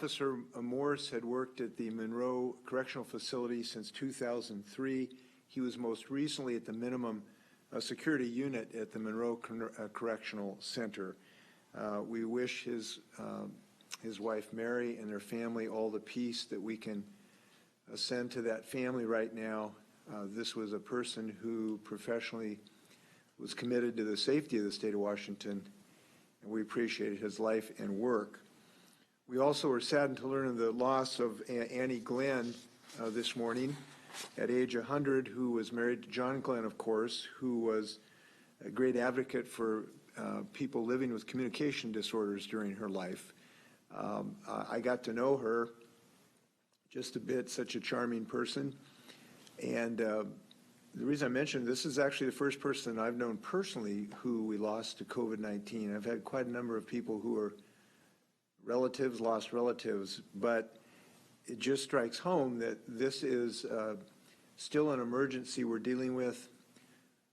Officer Morse had worked at the Monroe Correctional Facility since 2003. He was most recently at the minimum security unit at the Monroe Correctional Center. We wish his wife Mary and their family all the peace that we can send to that family right now. This was a person who professionally was committed to the safety of the state of Washington, and we appreciated his life and work. We also were saddened to learn of the loss of Annie Glenn this morning at age 100, who was married to John Glenn, of course, who was a great advocate for people living with communication disorders during her life. I got to know her just a bit, such a charming person. And the reason I mentioned this is actually the first person I've known personally who we lost to COVID-19. I've had quite a number of people who are relatives, lost relatives, but it just strikes home that this is still an emergency we're dealing with.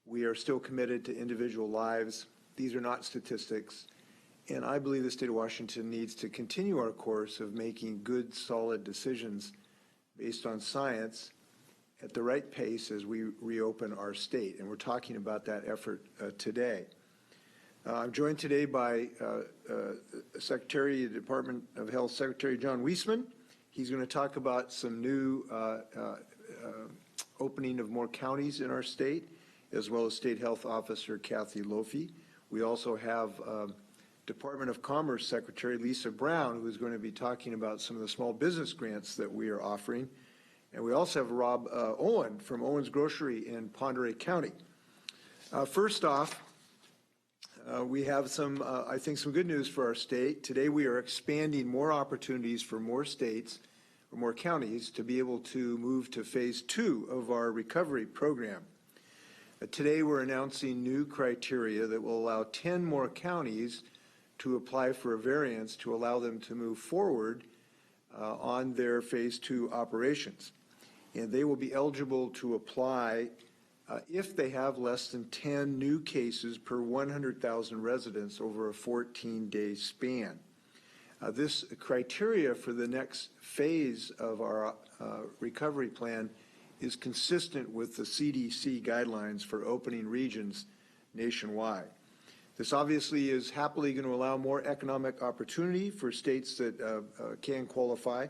We are still committed to individual lives. These are not statistics. And I believe the state of Washington needs to continue our course of making good, solid decisions based on science at the right pace as we reopen our state. And we're talking about that effort today. I'm joined today by Secretary of the Department of Health, Secretary John Weisman. He's going to talk about some new opening of more counties in our state, as well as State Health Officer Kathy Lofi. We also have Department of Commerce Secretary Lisa Brown, who is going to be talking about some of the small business grants that we are offering. And we also have Rob Owen from Owen's Grocery in Pend Oreille County. First off, we have some, I think, some good news for our state. Today we are expanding more opportunities for more states or more counties to be able to move to phase 2 of our recovery program. Today we're announcing new criteria that will allow 10 more counties to apply for a variance to allow them to move forward on their phase 2 operations. And they will be eligible to apply if they have less than 10 new cases per 100,000 residents over a 14-day span. This criteria for the next phase of our recovery plan is consistent with the CDC guidelines for opening regions nationwide. This obviously is happily going to allow more economic opportunity for states that can qualify,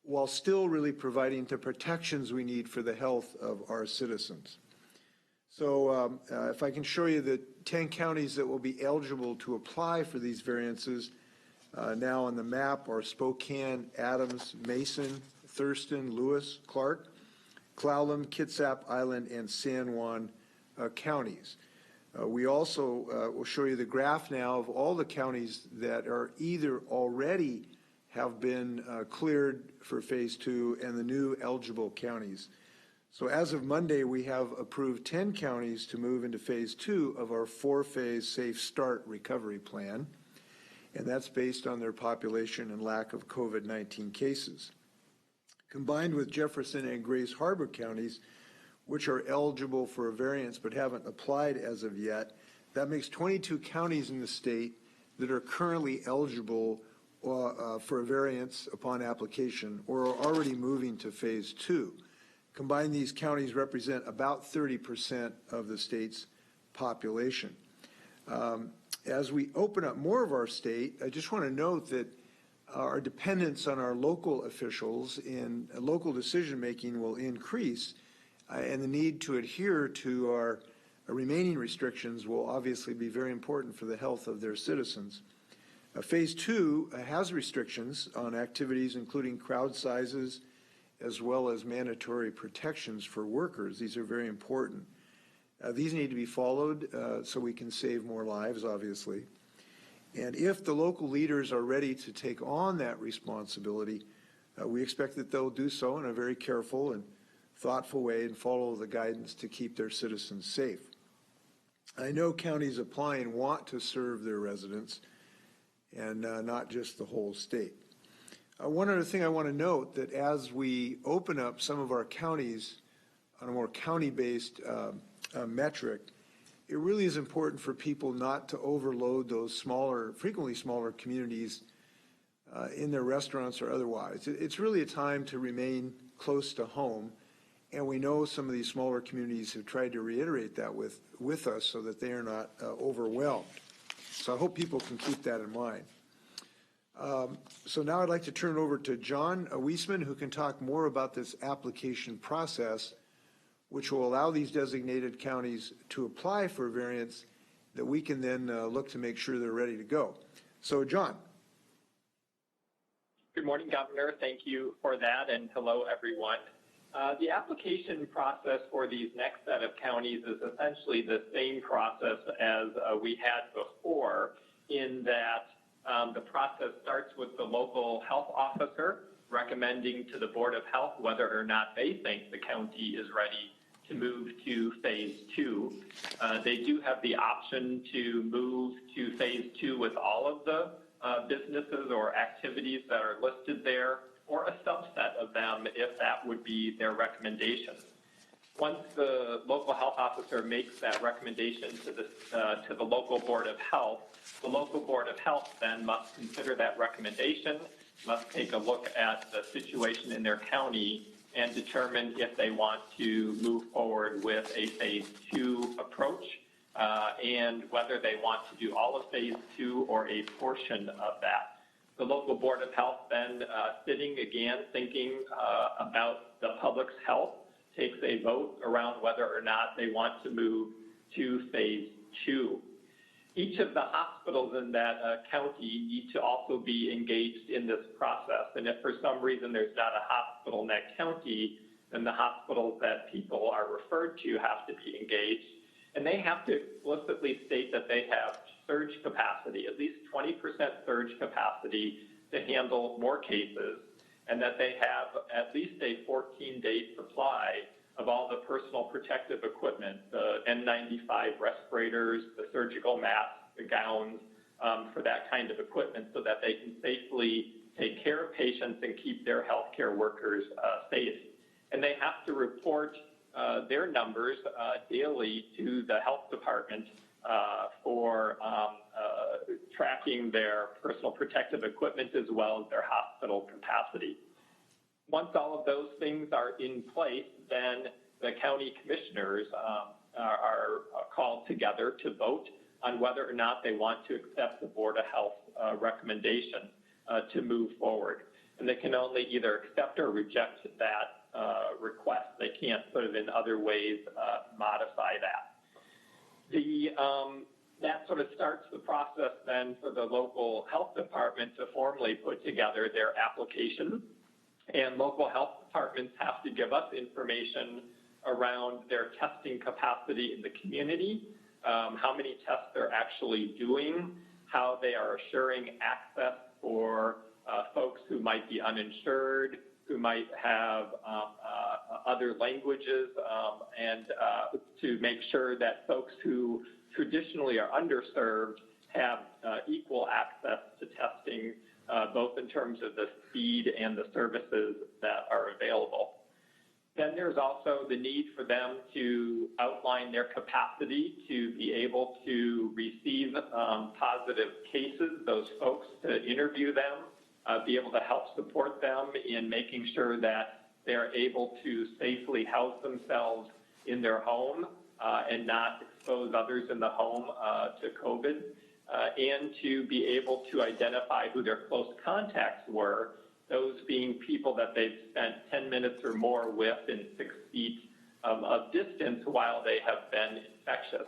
while still really providing the protections we need for the health of our citizens. So if I can show you the 10 counties that will be eligible to apply for these variances now on the map are Spokane, Adams, Mason, Thurston, Lewis, Clark, Clallam, Kitsap Island, and San Juan counties. We also will show you the graph now of all the counties that are either already have been cleared for phase 2 and the new eligible counties. So as of Monday, we have approved 10 counties to move into phase 2 of our 4-phase Safe Start recovery plan, and that's based on their population and lack of COVID-19 cases. Combined with Jefferson and Grays Harbor counties, which are eligible for a variance but haven't applied as of yet, that makes 22 counties in the state that are currently eligible for a variance upon application or are already moving to phase 2. Combined, these counties represent about 30% of the state's population. As we open up more of our state, I just want to note that our dependence on our local officials in local decision-making will increase, and the need to adhere to our remaining restrictions will obviously be very important for the health of their citizens. Phase 2 has restrictions on activities including crowd sizes as well as mandatory protections for workers. These are very important. These need to be followed so we can save more lives, obviously. And if the local leaders are ready to take on that responsibility, we expect that they'll do so in a very careful and thoughtful way and follow the guidance to keep their citizens safe. I know counties applying want to serve their residents and not just the whole state. One other thing I want to note, that as we open up some of our counties on a more county-based metric, it really is important for people not to overload those smaller, frequently smaller communities in their restaurants or otherwise. It's really a time to remain close to home. And we know some of these smaller communities have tried to reiterate that with us so that they are not overwhelmed. So I hope people can keep that in mind. So now I'd like to turn it over to John Weisman, who can talk more about this application process, which will allow these designated counties to apply for variants that we can then look to make sure they're ready to go. So John. Good morning, Governor. Thank you for that, and hello, everyone. The application process for these next set of counties is essentially the same process as we had before, in that the process starts with the local health officer recommending to the Board of Health whether or not they think the county is ready to move to phase 2. They do have the option to move to phase 2 with all of the businesses or activities that are listed there, or a subset of them if that would be their recommendation. Once the local health officer makes that recommendation to the local Board of Health, the local Board of Health then must consider that recommendation, must take a look at the situation in their county and determine if they want to move forward with a phase 2 approach, and whether they want to do all of phase 2 or a portion of that. The local Board of Health then, sitting again, thinking about the public's health, takes a vote around whether or not they want to move to phase 2. Each of the hospitals in that county need to also be engaged in this process. And if for some reason there's not a hospital in that county, then the hospitals that people are referred to have to be engaged. And they have to explicitly state that they have surge capacity, at least 20% surge capacity to handle more cases, and that they have at least a 14-day supply of all the personal protective equipment, the N95 respirators, the surgical masks, the gowns, for that kind of equipment, so that they can safely take care of patients and keep their healthcare workers safe. And they have to report their numbers daily to the health department for tracking their personal protective equipment as well as their hospital capacity. Once all of those things are in place, then the county commissioners are called together to vote on whether or not they want to accept the Board of Health recommendation to move forward. And they can only either accept or reject that request. They can't sort of in other ways modify that. That sort of starts the process then for the local health department to formally put together their application. And local health departments have to give us information around their testing capacity in the community, how many tests they're actually doing, how they are assuring access for folks who might be uninsured, who might have other languages, and to make sure that folks who traditionally are underserved have equal access to testing, both in terms of the speed and the services that are available. Then there's also the need for them to outline their capacity to be able to receive positive cases, those folks, to interview them, be able to help support them in making sure that they're able to safely house themselves in their home and not expose others in the home to COVID, and to be able to identify who their close contacts were, those being people that they've spent 10 minutes or more with in 6 feet of distance while they have been infectious.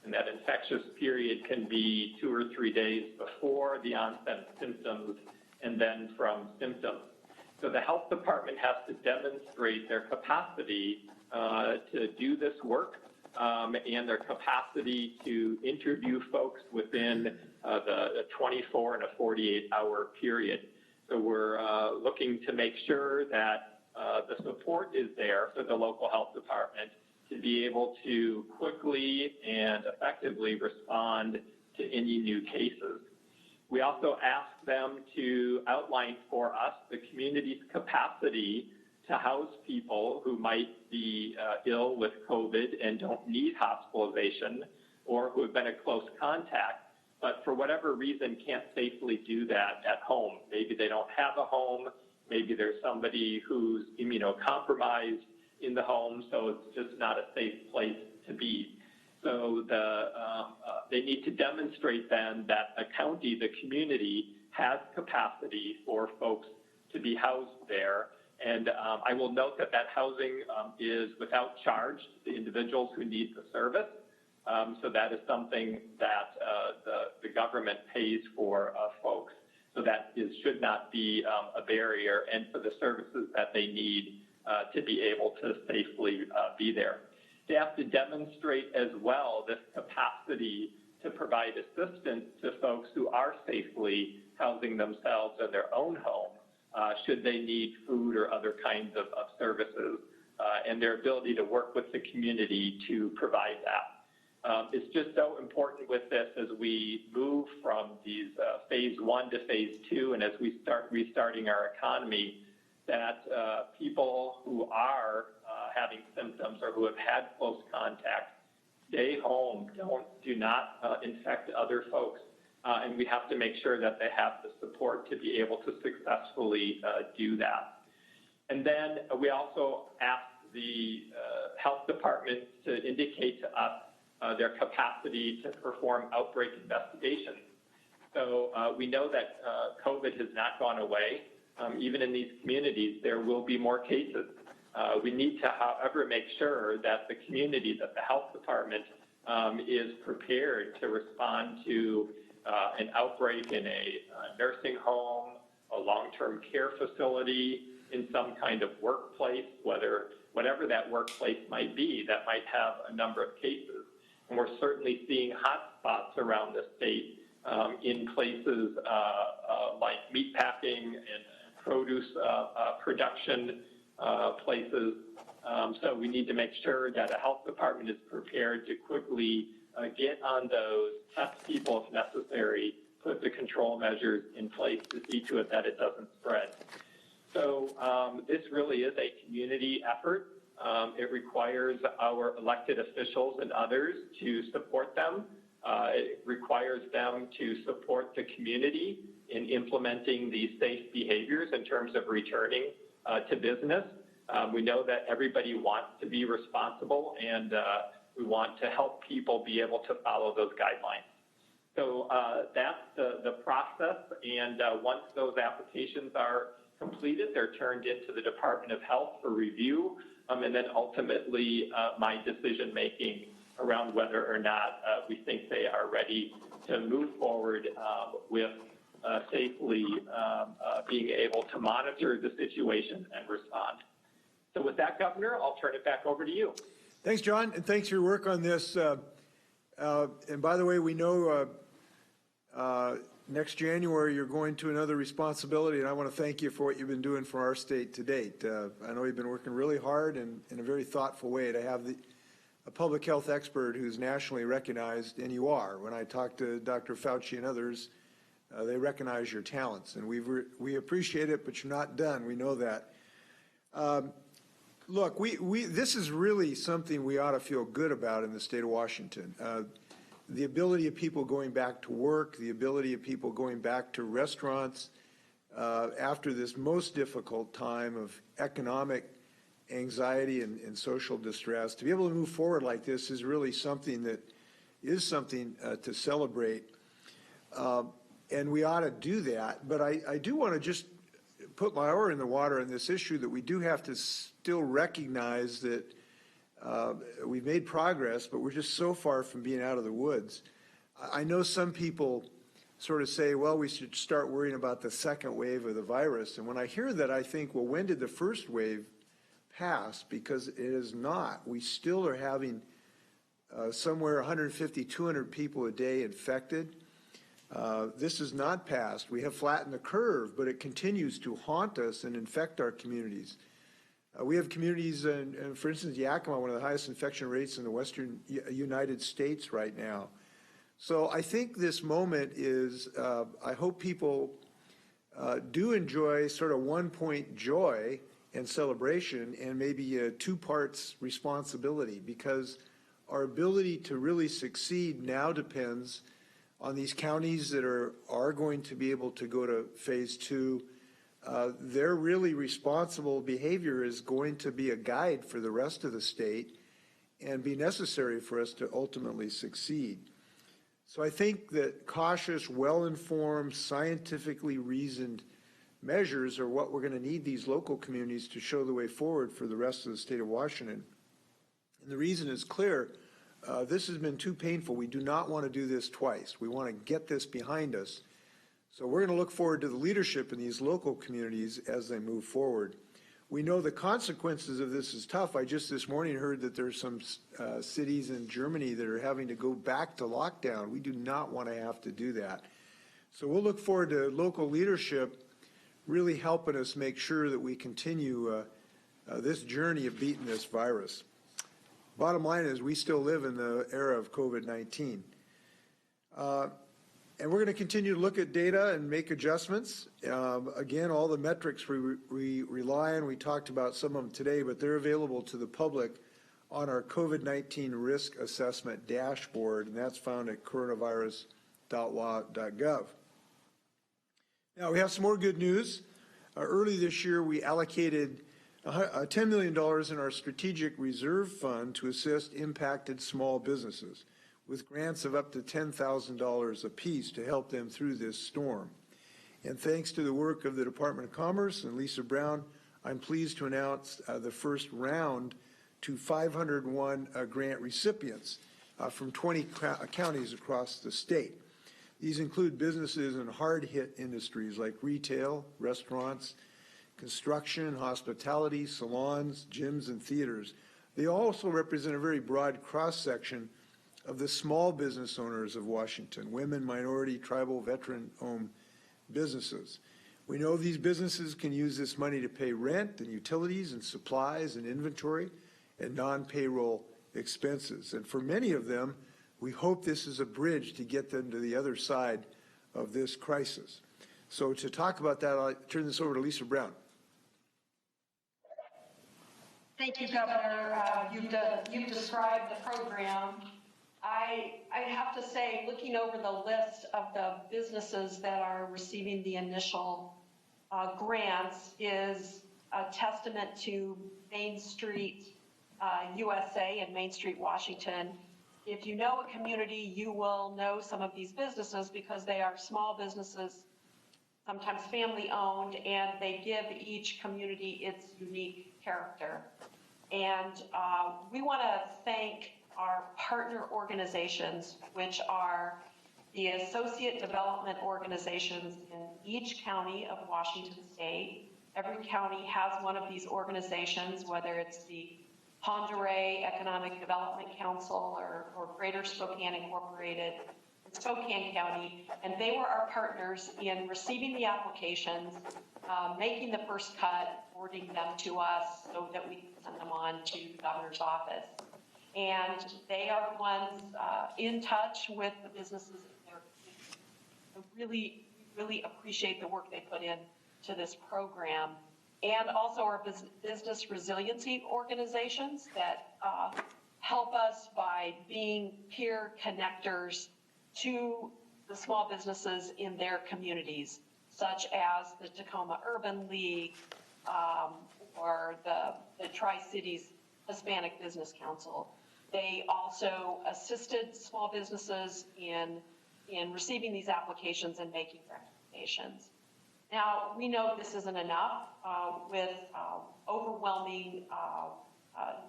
And that infectious period can be 2 or 3 days before the onset of symptoms and then from symptoms. So the health department has to demonstrate their capacity to do this work and their capacity to interview folks within the 24 and a 48-hour period. So we're looking to make sure that the support is there for the local health department to be able to quickly and effectively respond to any new cases. We also ask them to outline for us the community's capacity to house people who might be ill with COVID and don't need hospitalization, or who have been a close contact, but for whatever reason can't safely do that at home. Maybe they don't have a home, maybe there's somebody who's immunocompromised in the home, so it's just not a safe place to be. So they need to demonstrate then that the county, the community, has capacity for folks to be housed there. And I will note that housing is without charge to the individuals who need the service. So that is something that the government pays for folks. So that should not be a barrier, and for the services that they need to be able to safely be there. They have to demonstrate as well this capacity to provide assistance to folks who are safely housing themselves in their own home, should they need food or other kinds of services, and their ability to work with the community to provide that. It's just so important with this as we move from these phase 1 to phase 2, and as we start restarting our economy, that people who are having symptoms or who have had close contact stay home, do not infect other folks, and we have to make sure that they have the support to be able to successfully do that. And then we also ask the health departments to indicate to us their capacity to perform outbreak investigations. So we know that COVID has not gone away. Even in these communities, there will be more cases. We need to, however, make sure that the community, that the health department is prepared to respond to an outbreak in a nursing home, a long-term care facility, in some kind of workplace, whatever that workplace might be, that might have a number of cases. And we're certainly seeing hotspots around the state in places like meatpacking and produce production places. So we need to make sure that a health department is prepared to quickly get on those, test people if necessary, put the control measures in place to see to it that it doesn't spread. So this really is a community effort. It requires our elected officials and others to support them. It requires them to support the community in implementing these safe behaviors in terms of returning to business. We know that everybody wants to be responsible, and we want to help people be able to follow those guidelines. So that's the process, and once those applications are completed, they're turned into the Department of Health for review, and then ultimately my decision-making around whether or not we think they are ready to move forward with safely being able to monitor the situation and respond. So with that, Governor, I'll turn it back over to you. Thanks, John, and thanks for your work on this. And by the way, we know next January you're going to another responsibility, and I want to thank you for what you've been doing for our state to date. I know you've been working really hard and in a very thoughtful way to have a public health expert who's nationally recognized, and you are. When I talk to Dr. Fauci and others, they recognize your talents, and we appreciate it, but you're not done. We know that. Look, this is really something we ought to feel good about in the state of Washington. The ability of people going back to work, the ability of people going back to restaurants after this most difficult time of economic anxiety and social distress. To be able to move forward like this is really something to celebrate. And we ought to do that. But I do want to just put my oar in the water on this issue that we do have to still recognize that we've made progress, but we're just so far from being out of the woods. I know some people sort of say, well, we should start worrying about the second wave of the virus. And when I hear that, I think, well, when did the first wave pass? Because it is not. We still are having somewhere 150, 200 people a day infected. This is not passed. We have flattened the curve, but it continues to haunt us and infect our communities. We have communities, and for instance, Yakima, one of the highest infection rates in the western United States right now. So I think this moment is, I hope people do enjoy sort of 1 point joy and celebration and maybe 2 parts responsibility, because our ability to really succeed now depends on these counties that are going to be able to go to phase 2. Their really responsible behavior is going to be a guide for the rest of the state and be necessary for us to ultimately succeed. So I think that cautious, well-informed, scientifically reasoned measures are what we're going to need these local communities to show the way forward for the rest of the state of Washington. And the reason is clear. This has been too painful. We do not want to do this twice. We want to get this behind us. So we're going to look forward to the leadership in these local communities as they move forward. We know the consequences of this is tough. I just this morning heard that there's some cities in Germany that are having to go back to lockdown. We do not want to have to do that. So we'll look forward to local leadership really helping us make sure that we continue this journey of beating this virus. Bottom line is we still live in the era of COVID-19. And we're going to continue to look at data and make adjustments. Again, all the metrics we rely on, we talked about some of them today, but they're available to the public on our COVID-19 risk assessment dashboard, and that's found at coronavirus.wa.gov. Now, we have some more good news. Early this year, we allocated $10 million in our strategic reserve fund to assist impacted small businesses, with grants of up to $10,000 apiece to help them through this storm. And thanks to the work of the Department of Commerce and Lisa Brown, I'm pleased to announce the first round to 501 grant recipients from 20 counties across the state. These include businesses in hard-hit industries like retail, restaurants, construction, hospitality, salons, gyms, and theaters. They also represent a very broad cross-section of the small business owners of Washington, women, minority, tribal, veteran-owned businesses. We know these businesses can use this money to pay rent and utilities and supplies and inventory and non-payroll expenses. And for many of them, we hope this is a bridge to get them to the other side of this crisis. So to talk about that, I'll turn this over to Lisa Brown. Thank you, Governor. You've described the program. I have to say, looking over the list of the businesses that are receiving the initial grants is a testament to Main Street USA and Main Street Washington. If you know a community, you will know some of these businesses because they are small businesses, sometimes family-owned, and they give each community its unique character. And we want to thank our partner organizations, which are the associate development organizations in each county of Washington State. Every county has one of these organizations, whether it's the Pend Oreille Economic Development Council or Greater Spokane Incorporated in Spokane County, and they were our partners in receiving the applications, making the first cut, forwarding them to us so that we can send them on to the governor's office. And they are the ones in touch with the businesses. I really, really appreciate the work they put in to this program. And also our business resiliency organizations that help us by being peer connectors to the small businesses in their communities, such as the Tacoma Urban League or the Tri-Cities Hispanic Business Council. They also assisted small businesses in receiving these applications and making recommendations. Now, we know this isn't enough with overwhelming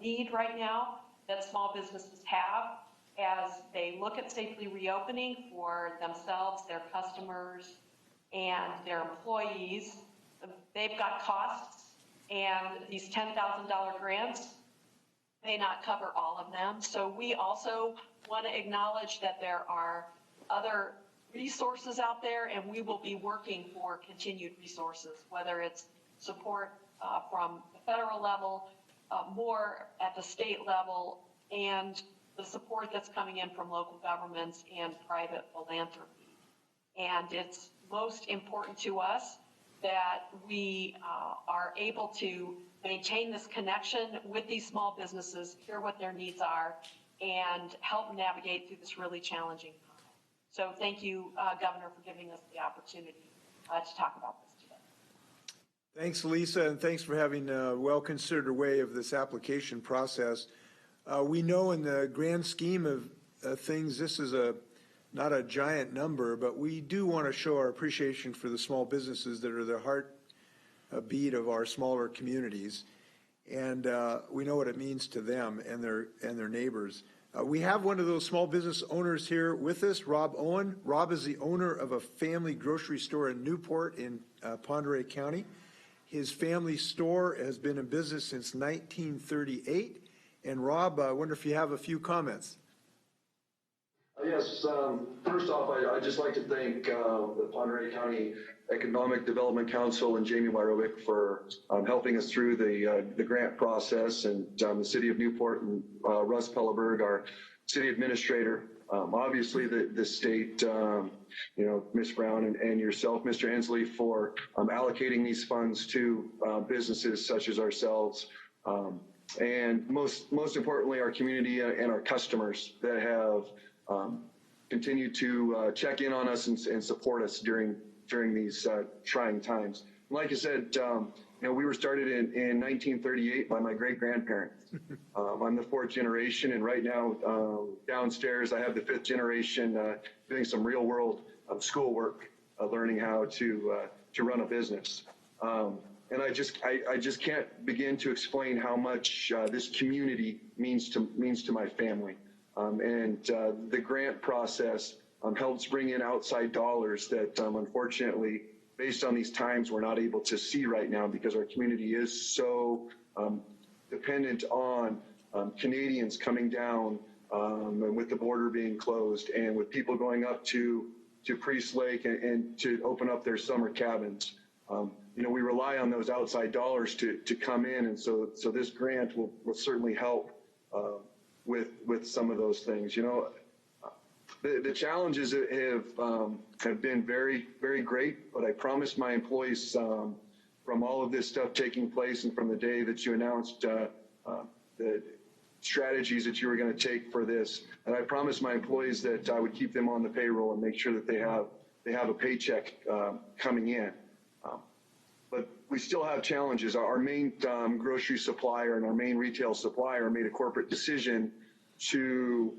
need right now that small businesses have as they look at safely reopening for themselves, their customers, and their employees. They've got costs, and these $10,000 grants may not cover all of them. So we also want to acknowledge that there are other resources out there, and we will be working for continued resources, whether it's support from the federal level, more at the state level, and the support that's coming in from local governments and private philanthropy. And it's most important to us that we are able to maintain this connection with these small businesses, hear what their needs are, and help navigate through this really challenging time. So thank you, Governor, for giving us the opportunity to talk about this today. Thanks, Lisa, and thanks for having a well-considered way of this application process. We know in the grand scheme of things, this is not a giant number, but we do want to show our appreciation for the small businesses that are the heartbeat of our smaller communities. And we know what it means to them and their neighbors. We have one of those small business owners here with us, Rob Owen. Rob is the owner of a family grocery store in Newport in Ponderay County. His family store has been in business since 1938. And Rob, I wonder if you have a few comments. Yes, first off, I'd just like to thank the Ponderay County Economic Development Council and Jamie Wyrovic for helping us through the grant process, and the City of Newport and Russ Pelleberg, our City Administrator. Obviously, the state, Ms. Brown and yourself, Mr. Hensley, for allocating these funds to businesses such as ourselves. And most importantly, our community and our customers that have continue to check in on us and support us during these trying times. Like I said, we were started in 1938 by my great-grandparents. I'm the fourth generation, and right now downstairs I have the fifth generation doing some real-world schoolwork, learning how to run a business. And I just can't begin to explain how much this community means to my family. And the grant process helps bring in outside dollars that unfortunately, based on these times, we're not able to see right now because our community is so dependent on Canadians coming down, and with the border being closed and with people going up to Priest Lake and to open up their summer cabins. We rely on those outside dollars to come in, and so this grant will certainly help with some of those things. The challenges have been very, very great, but I promised my employees from all of this stuff taking place and from the day that you announced the strategies that you were going to take for this, and I promised my employees that I would keep them on the payroll and make sure that they have a paycheck coming in. But we still have challenges. Our main grocery supplier and our main retail supplier made a corporate decision to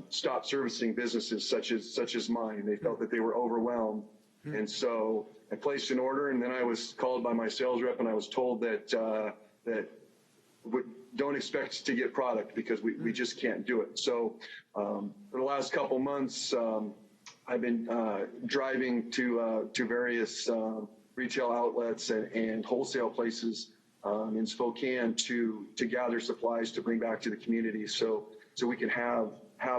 stop servicing businesses such as mine. They felt that they were overwhelmed. And so I placed an order, and then I was called by my sales rep, and I was told that don't expect to get product because we just can't do it. So for the last couple months, I've been driving to various retail outlets and wholesale places in Spokane to gather supplies to bring back to the community, so we can have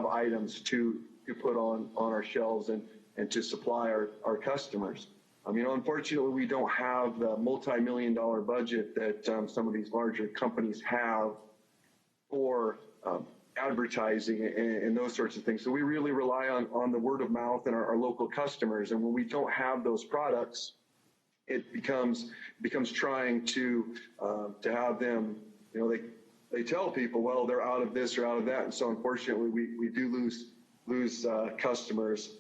items to put on our shelves and to supply our customers. Unfortunately, we don't have the multi-million-dollar budget that some of these larger companies have for advertising and those sorts of things. So we really rely on the word of mouth and our local customers. And when we don't have those products, it becomes trying to have them, they tell people, well, they're out of this or out of that. And so unfortunately, we do lose customers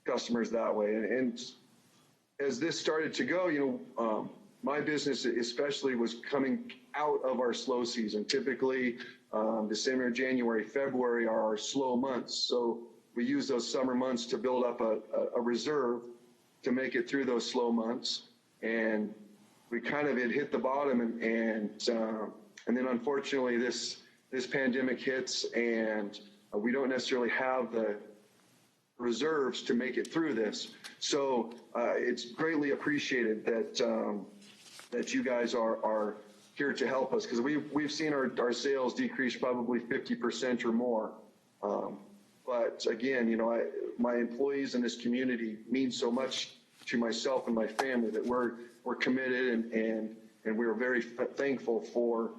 that way. And as this started to go, my business especially was coming out of our slow season. Typically, December, January, February are our slow months. So we use those summer months to build up a reserve to make it through those slow months. And we kind of had hit the bottom, and then unfortunately this pandemic hits, and we don't necessarily have the reserves to make it through this. So it's greatly appreciated that you guys are here to help us, because we've seen our sales decrease probably 50% or more. But again, my employees in this community mean so much to myself and my family that we're committed and we're very thankful for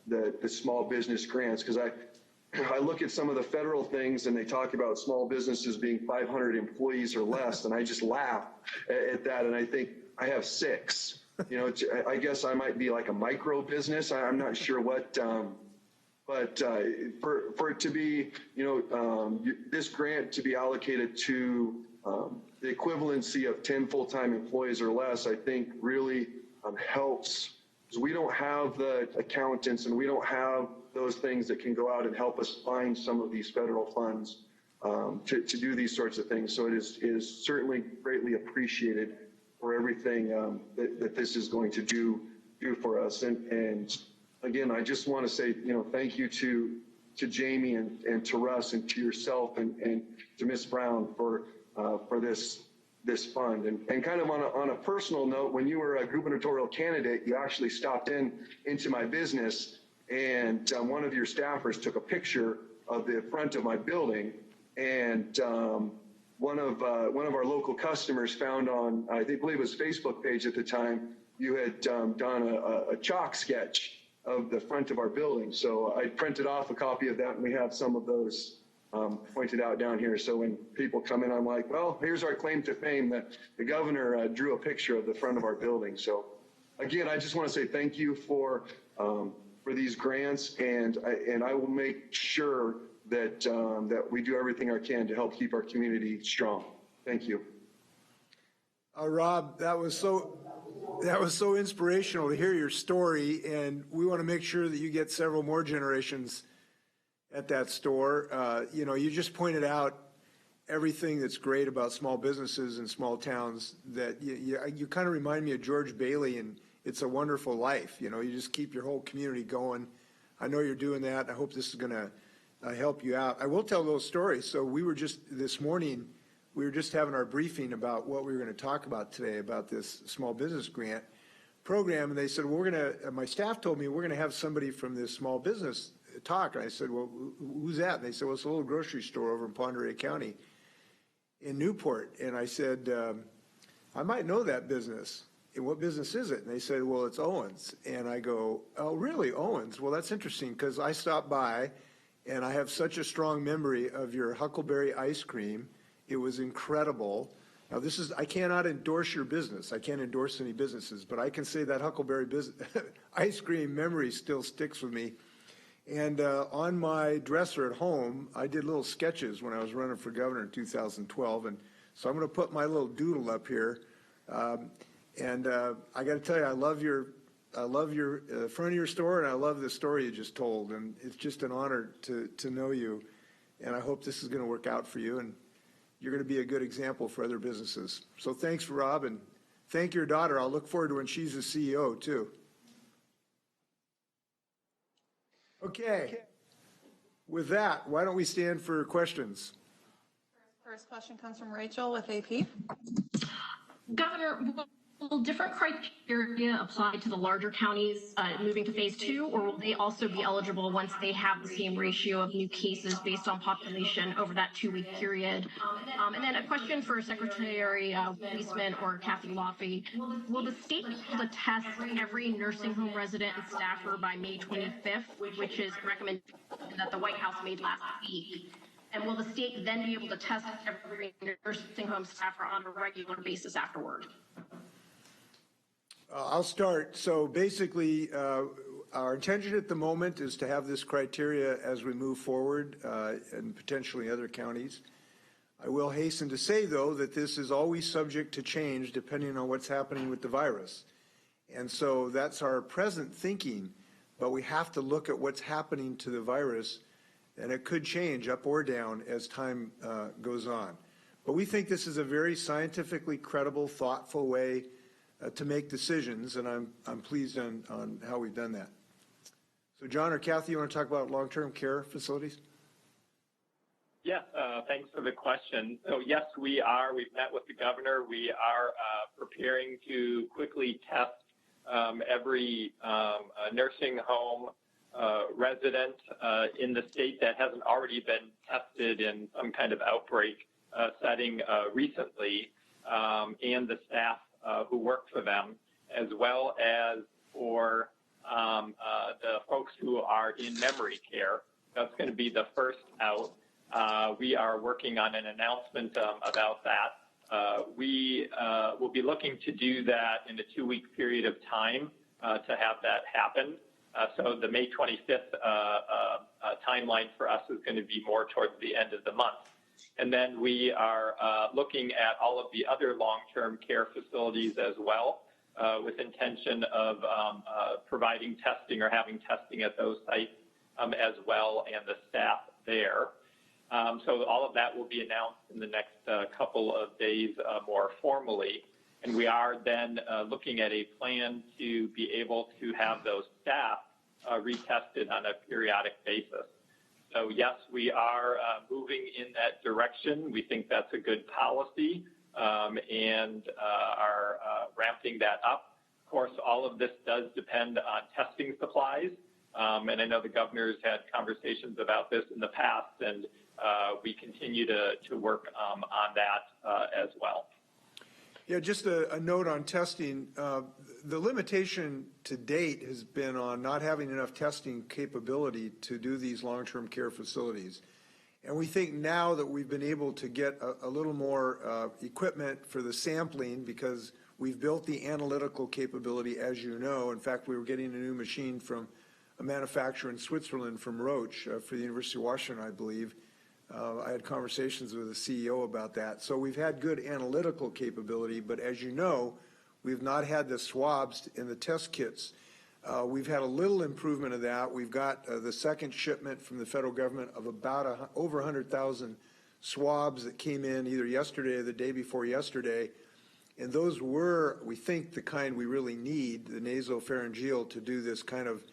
the small business grants, because I look at some of the federal things and they talk about small businesses being 500 employees or less, and I just laugh at that, and I think I have 6. I guess I might be like a micro business. I'm not sure what But for it to be, this grant to be allocated to the equivalency of 10 full-time employees or less, I think really helps. Because we don't have the accountants and we don't have those things that can go out and help us find some of these federal funds to do these sorts of things. So it is certainly greatly appreciated for everything that this is going to do for us. And again, I just want to say, thank you to Jamie and to Russ and to yourself and to Ms. Brown for this fund. And kind of on a personal note, when you were a gubernatorial candidate, you actually stopped into my business, and one of your staffers took a picture of the front of my building, and one of our local customers found on, I believe it was Facebook page at the time, you had done a chalk sketch of the front of our building. So I printed off a copy of that, and we have some of those pointed out down here. So when people come in, I'm like, well, here's our claim to fame that the governor drew a picture of the front of our building. So again, I just want to say thank you for these grants, and I will make sure that that we do everything I can to help keep our community strong. Thank you. Rob, that was so inspirational to hear your story, and we want to make sure that you get several more generations at that store. You just pointed out everything that's great about small businesses and small towns. That you kind of remind me of George Bailey and It's a Wonderful Life. You just keep your whole community going. I know you're doing that. I hope this is going to help you out. I will tell those stories. So this morning, we were just having our briefing about what we were going to talk about today about this small business grant program. And they said, well, my staff told me we're going to have somebody from this small business talk. And I said, well, who's that? And they said, well, it's a little grocery store over in Ponderay County in Newport. And I said, I might know that business. And what business is it? And they said, well, it's Owens. And I go, oh, really, Owens? Well, that's interesting, because I stopped by and I have such a strong memory of your Huckleberry ice cream. It was incredible. Now, I cannot endorse your business. I can't endorse any businesses, but I can say that Huckleberry ice cream memory still sticks with me. And on my dresser at home, I did little sketches when I was running for governor in 2012. And so I'm going to put my little doodle up here. I got to tell you, I love your front of your store, and I love the story you just told. And it's just an honor to know you. And I hope this is going to work out for you, and you're going to be a good example for other businesses. So thanks, Rob, and thank your daughter. I'll look forward to when she's the CEO too. Okay. With that, why don't we stand for questions? First question comes from Rachel with AP. Governor, will different criteria apply to the larger counties moving to phase 2, or will they also be eligible once they have the same ratio of new cases based on population over that 2-week period? And then a question for Secretary Weissman or Kathy Laffey. Will the state be able to test every nursing home resident and staffer by May 25th, which is recommended that the White House made last week? And will the state then be able to test every nursing home staffer on a regular basis afterward? I'll start. So basically, our intention at the moment is to have this criteria as we move forward and potentially other counties. I will hasten to say, though, that this is always subject to change depending on what's happening with the virus. And so that's our present thinking, but we have to look at what's happening to the virus, and it could change up or down as time goes on. But we think this is a very scientifically credible, thoughtful way to make decisions, and I'm pleased on how we've done that. So John or Kathy, you want to talk about long-term care facilities? Yes, thanks for the question. So yes, we've met with the governor. We are preparing to quickly test every nursing home resident in the state that hasn't already been tested in some kind of outbreak setting recently, and the staff who work for them, as well as for the folks who are in memory care. That's going to be the first out. We are working on an announcement about that. We will be looking to do that in a 2-week period of time to have that happen. So the May 25th timeline for us is going to be more towards the end of the month. And then we are looking at all of the other long-term care facilities as well, with intention of providing testing or having testing at those sites as well, and the staff there. So all of that will be announced in the next couple of days more formally. And we are then looking at a plan to be able to have those staff retested on a periodic basis. So yes, we are moving in that direction. We think that's a good policy, and are ramping that up. Of course, all of this does depend on testing supplies, and I know the governor's had conversations about this in the past, and we continue to work on that as well. Yeah, just a note on testing. The limitation to date has been on not having enough testing capability to do these long-term care facilities. And we think now that we've been able to get a little more equipment for the sampling, because we've built the analytical capability, as you know. In fact, we were getting a new machine from a manufacturer in Switzerland, from Roche, for the University of Washington, I believe. I had conversations with the CEO about that. So we've had good analytical capability, but as you know, we've not had the swabs in the test kits. We've had a little improvement of that. We've got the second shipment from the federal government of about over 100,000 swabs that came in either yesterday or the day before yesterday. And those were, we think, the kind we really need, the nasopharyngeal, to do this kind of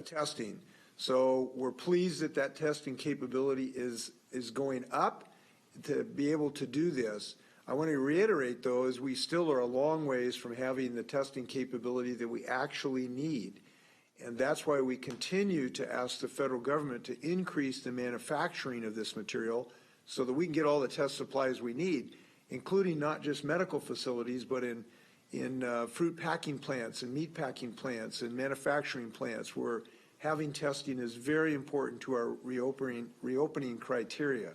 testing. So we're pleased that that testing capability is going up to be able to do this. I want to reiterate, though, is we still are a long ways from having the testing capability that we actually need. And that's why we continue to ask the federal government to increase the manufacturing of this material so that we can get all the test supplies we need, including not just medical facilities, but in fruit packing plants and meat packing plants and manufacturing plants, where having testing is very important to our reopening criteria.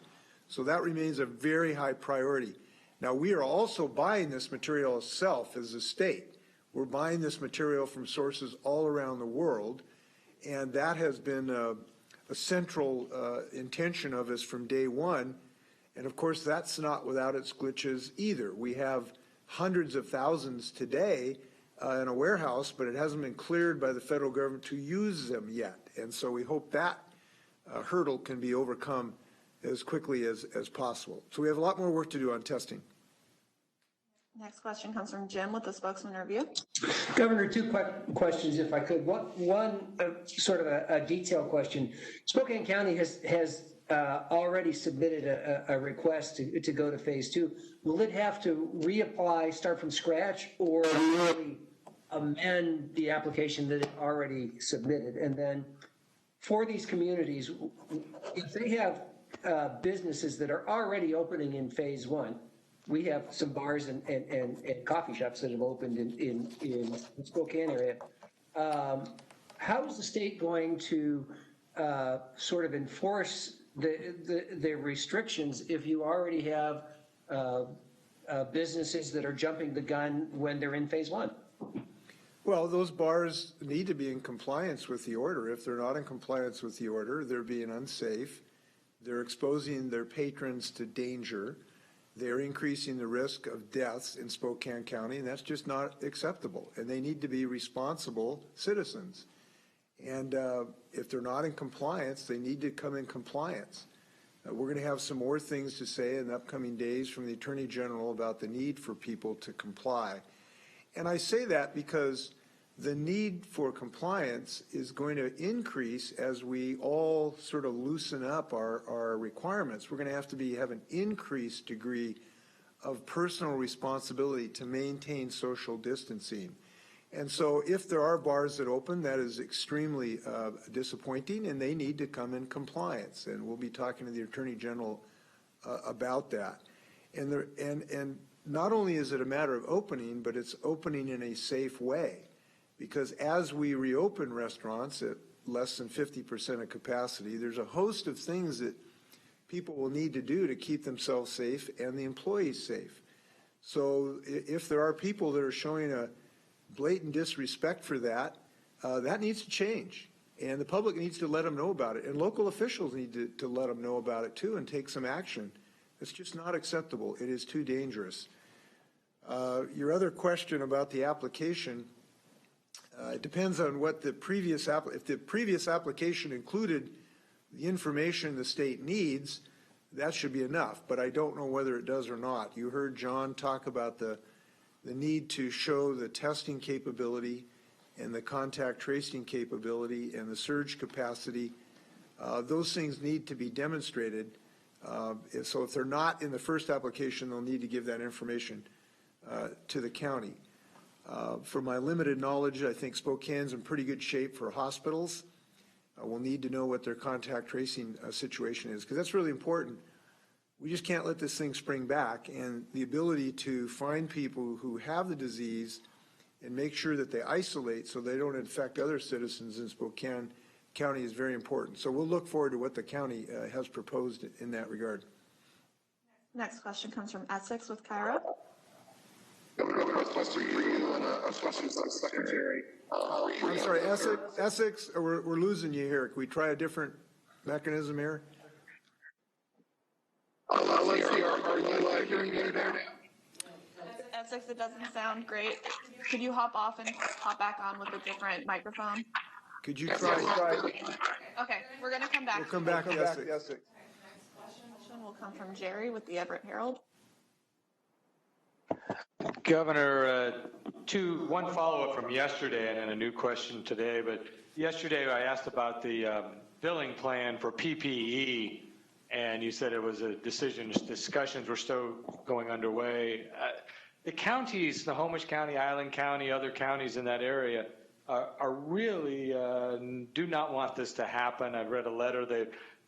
So that remains a very high priority. Now, we are also buying this material itself as a state. We're buying this material from sources all around the world, and that has been a central intention of us from day one. And of course, that's not without its glitches either. We have hundreds of thousands today in a warehouse, but it hasn't been cleared by the federal government to use them yet. And so we hope that hurdle can be overcome as quickly as possible. So we have a lot more work to do on testing. Next question comes from Jim with the Spokesman Review. Governor, two questions, if I could. One sort of a detailed question. Spokane County has already submitted a request to go to phase 2. Will it have to reapply, start from scratch, or really amend the application that it already submitted? And then for these communities, if they have businesses that are already opening in phase 1, we have some bars and coffee shops that have opened in the Spokane area. How is the state going to sort of enforce the restrictions if you already have businesses that are jumping the gun when they're in phase 1? Well, those bars need to be in compliance with the order. If they're not in compliance with the order, they're being unsafe. They're exposing their patrons to danger. They're increasing the risk of deaths in Spokane County, and that's just not acceptable. And they need to be responsible citizens. And if they're not in compliance, they need to come in compliance. We're going to have some more things to say in the upcoming days from the Attorney General about the need for people to comply. And I say that because the need for compliance is going to increase as we all sort of loosen up our requirements. We're going to have to have an increased degree of personal responsibility to maintain social distancing. And so if there are bars that open, that is extremely disappointing, and they need to come in compliance. And we'll be talking to the Attorney General about that. And not only is it a matter of opening, but it's opening in a safe way. Because as we reopen restaurants at less than 50% of capacity, there's a host of things that people will need to do to keep themselves safe and the employees safe. So if there are people that are showing a blatant disrespect for that, That needs to change, and the public needs to let them know about it, and local officials need to let them know about it too and take some action. It's just not acceptable. It is too dangerous. Your other question about the application, it depends on what the previous, if the previous application included the information the state needs, that should be enough, but I don't know whether it does or not. You heard John talk about the need to show the testing capability and the contact tracing capability and the surge capacity. Those things need to be demonstrated. So if they're not in the first application, they'll need to give that information to the county. From my limited knowledge, I think Spokane's in pretty good shape for hospitals. We'll need to know what their contact tracing situation is, because that's really important. We just can't let this thing spring back, and the ability to find people who have the disease and make sure that they isolate so they don't infect other citizens in Spokane County is very important. So we'll look forward to what the county has proposed in that regard. Next question comes from Essex with Cairo. Governor, a question for you and a question for the Secretary. I'm sorry, Essex, we're losing you here. Can we try a different mechanism here? Let's see, are you hearing me there now? Essex, it doesn't sound great. Could you hop off and hop back on with a different microphone? Could you try? Okay, we're going to come back. We'll come back to Essex. Next question will come from Jerry with the Everett Herald. Governor, one follow-up from yesterday and then a new question today. But yesterday I asked about the billing plan for PPE, and you said it was a decision. Discussions were still going underway. The counties, Snohomish County, Island County, other counties in that area are really do not want this to happen. I've read a letter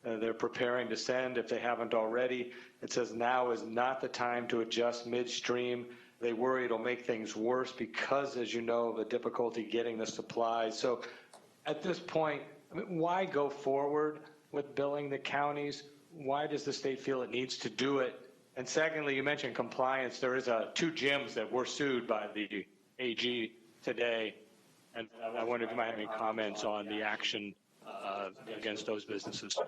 they're preparing to send, if they haven't already. It says now is not the time to adjust midstream. They worry it'll make things worse because, as you know, the difficulty getting the supplies. So at this point, I mean, why go forward with billing the counties? Why does the state feel it needs to do it? And secondly, you mentioned compliance. There is 2 gyms that were sued by the AG today. And I wonder if you might have any comments on the action against those businesses.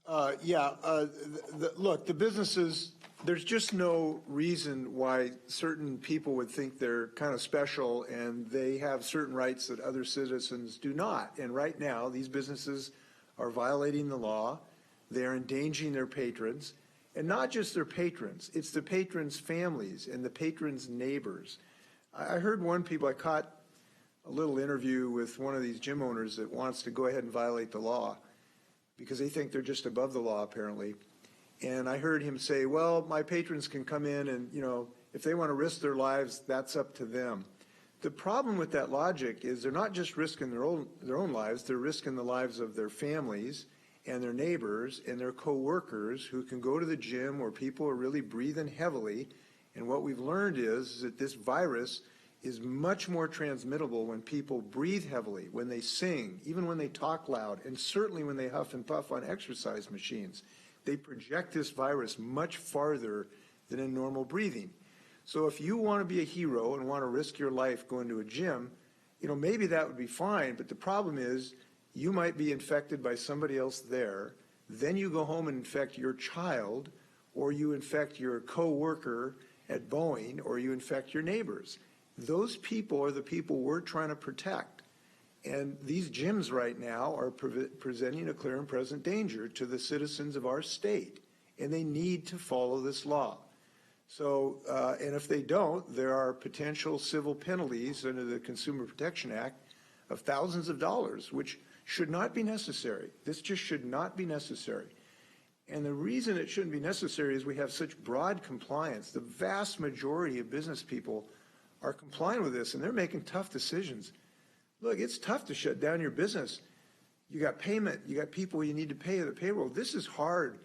Look, the businesses, there's just no reason why certain people would think they're kind of special and they have certain rights that other citizens do not. And right now, these businesses are violating the law. They're endangering their patrons, and not just their patrons. It's the patrons' families and the patrons' neighbors. I heard I caught a little interview with one of these gym owners that wants to go ahead and violate the law because they think they're just above the law, apparently. And I heard him say, well, my patrons can come in and, if they want to risk their lives, that's up to them. The problem with that logic is they're not just risking their own lives, they're risking the lives of their families and their neighbors and their co-workers who can go to the gym where people are really breathing heavily. And what we've learned is that this virus is much more transmittable when people breathe heavily, when they sing, even when they talk loud, and certainly when they huff and puff on exercise machines. They project this virus much farther than in normal breathing. So if you want to be a hero and want to risk your life going to a gym, maybe that would be fine, but the problem is you might be infected by somebody else there, then you go home and infect your child, or you infect your co-worker at Boeing, or you infect your neighbors. Those people are the people we're trying to protect. And these gyms right now are presenting a clear and present danger to the citizens of our state, and they need to follow this law. So, and if they don't, there are potential civil penalties under the Consumer Protection Act of thousands of dollars, which should not be necessary. This just should not be necessary. And the reason it shouldn't be necessary is we have such broad compliance. The vast majority of business people are complying with this, and they're making tough decisions. Look, it's tough to shut down your business. You got payment, you got people you need to pay the payroll. This is hard.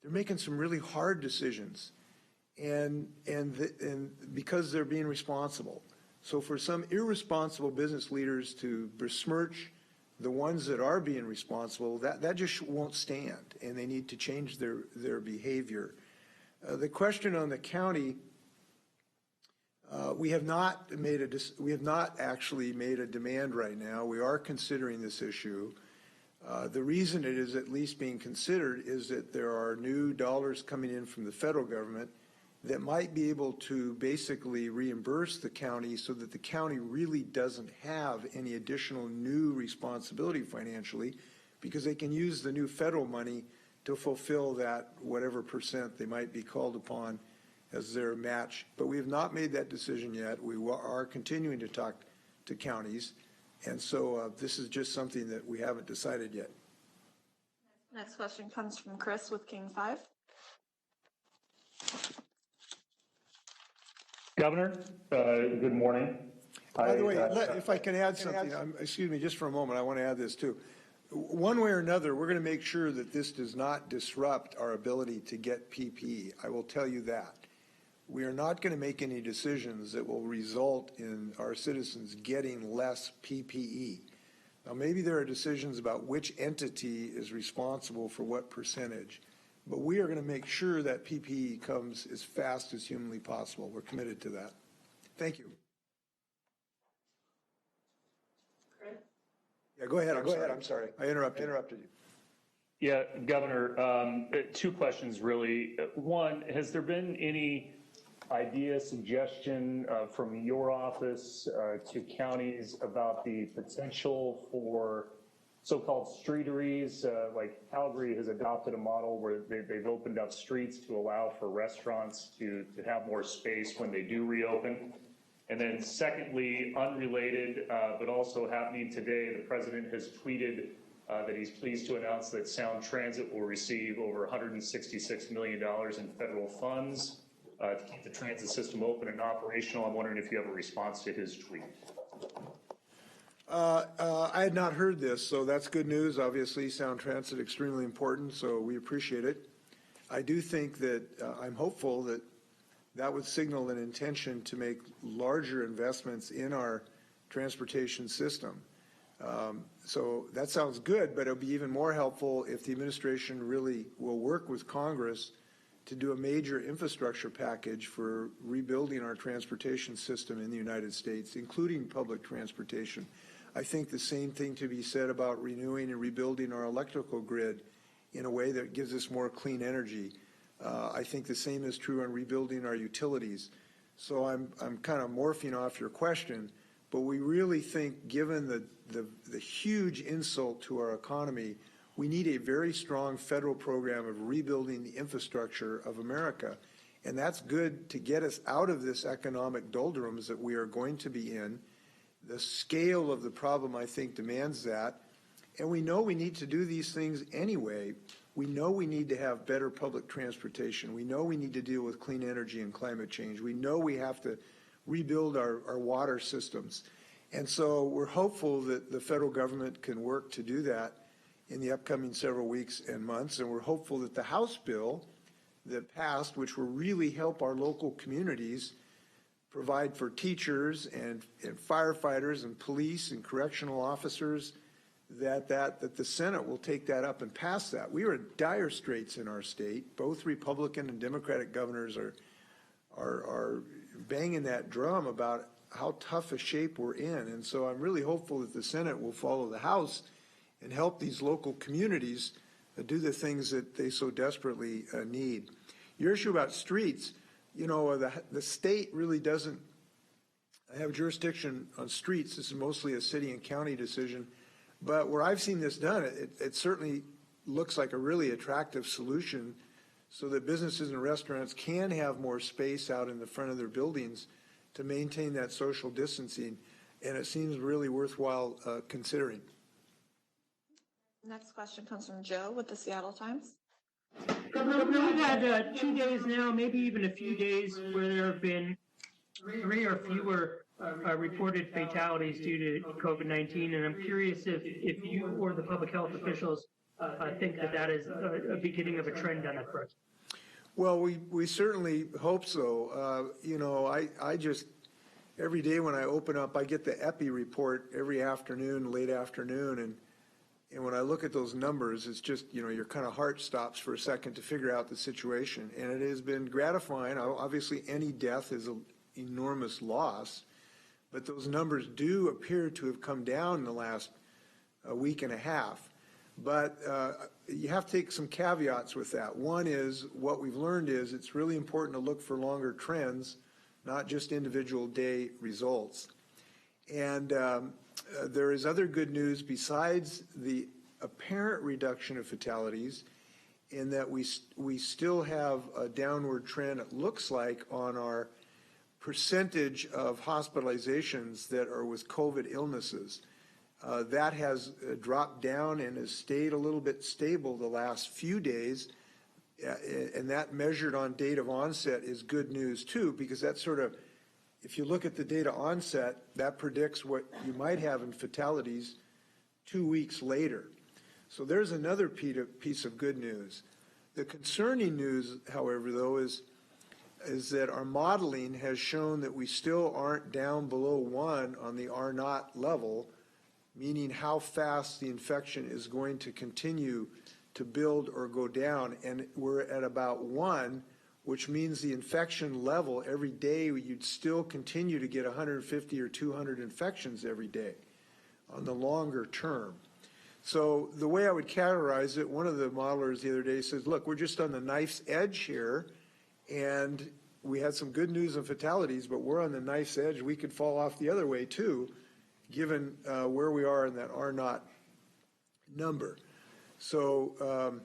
They're making some really hard decisions, and because they're being responsible. So for some irresponsible business leaders to besmirch the ones that are being responsible, that just won't stand, and they need to change their behavior. The question on the county, We have not actually made a demand right now. We are considering this issue. The reason it is at least being considered is that there are new dollars coming in from the federal government that might be able to basically reimburse the county so that the county really doesn't have any additional new responsibility financially, because they can use the new federal money to fulfill that whatever percent they might be called upon as their match. But we have not made that decision yet. We are continuing to talk to counties. And so this is just something that we haven't decided yet. Next question comes from Chris with King 5. Governor, good morning. By the way, if I can add something, excuse me, just for a moment, I want to add this too. One way or another, we're going to make sure that this does not disrupt our ability to get PPE. I will tell you that. We are not going to make any decisions that will result in our citizens getting less PPE. Now, maybe there are decisions about which entity is responsible for what percentage, but we are going to make sure that PPE comes as fast as humanly possible. We're committed to that. Thank you. Yeah, go ahead. I'm sorry. I interrupted you. Yeah, Governor, two questions really. One, has there been any idea, suggestion from your office to counties about the potential for so-called streeteries? Like Calgary has adopted a model where they've opened up streets to allow for restaurants to have more space when they do reopen. And then secondly, unrelated, but also happening today, the president has tweeted that he's pleased to announce that Sound Transit will receive over $166 million in federal funds to keep the transit system open and operational. I'm wondering if you have a response to his tweet. I had not heard this, so that's good news. Obviously, Sound Transit extremely important, so we appreciate it. I do think that I'm hopeful that that would signal an intention to make larger investments in our transportation system. So that sounds good, but it'll be even more helpful if the administration really will work with Congress to do a major infrastructure package for rebuilding our transportation system in the United States, including public transportation. I think the same thing to be said about renewing and rebuilding our electrical grid in a way that gives us more clean energy. I think the same is true on rebuilding our utilities. So I'm kind of morphing off your question, but we really think, given the huge insult to our economy, we need a very strong federal program of rebuilding the infrastructure of America. And that's good to get us out of this economic doldrums that we are going to be in. The scale of the problem, I think, demands that. And we know we need to do these things anyway. We know we need to have better public transportation. We know we need to deal with clean energy and climate change. We know we have to rebuild our water systems. And so we're hopeful that the federal government can work to do that in the upcoming several weeks and months. And we're hopeful that the House bill that passed, which will really help our local communities provide for teachers and firefighters and police and correctional officers, that the Senate will take that up and pass that. We are in dire straits in our state. Both Republican and Democratic governors are banging that drum about how tough a shape we're in. And so I'm really hopeful that the Senate will follow the House and help these local communities do the things that they so desperately need. Your issue about streets, you know, the state really doesn't have jurisdiction on streets. This is mostly a city and county decision. But where I've seen this done, it certainly looks like a really attractive solution so that businesses and restaurants can have more space out in the front of their buildings to maintain that social distancing. And it seems really worthwhile considering. Next question comes from Joe with the Seattle Times. Governor, we've had 2 days now, maybe even a few days, where there have been 3 or fewer reported fatalities due to COVID-19, and I'm curious if you or the public health officials think that is a beginning of a trend down that road. Well, we certainly hope so. You know, I just, every day when I open up, I get the EPI report every afternoon, late afternoon, and when I look at those numbers, it's just, you know, your kind of heart stops for a second to figure out the situation. And it has been gratifying. Obviously, any death is enormous loss, but those numbers do appear to have come down in the last week and a half. But you have to take some caveats with that. One is, what we've learned is it's really important to look for longer trends, not just individual day results. And there is other good news besides the apparent reduction of fatalities, in that we still have a downward trend, it looks like, on our percentage of hospitalizations that are with COVID illnesses. That has dropped down and has stayed a little bit stable the last few days, and that measured on date of onset is good news too, because that sort of, if you look at the data onset, that predicts what you might have in fatalities 2 weeks later. So there's another piece of good news. The concerning news, however, though, is that our modeling has shown that we still aren't down below 1 on the R0 level, meaning how fast the infection is going to continue to build or go down. And we're at about 1, which means the infection level every day, you'd still continue to get 150 or 200 infections every day on the longer term. So the way I would categorize it, one of the modelers the other day says, look, we're just on the knife's edge here, and we had some good news on fatalities, but we're on the knife's edge. We could fall off the other way too, given where we are in that R0 number. So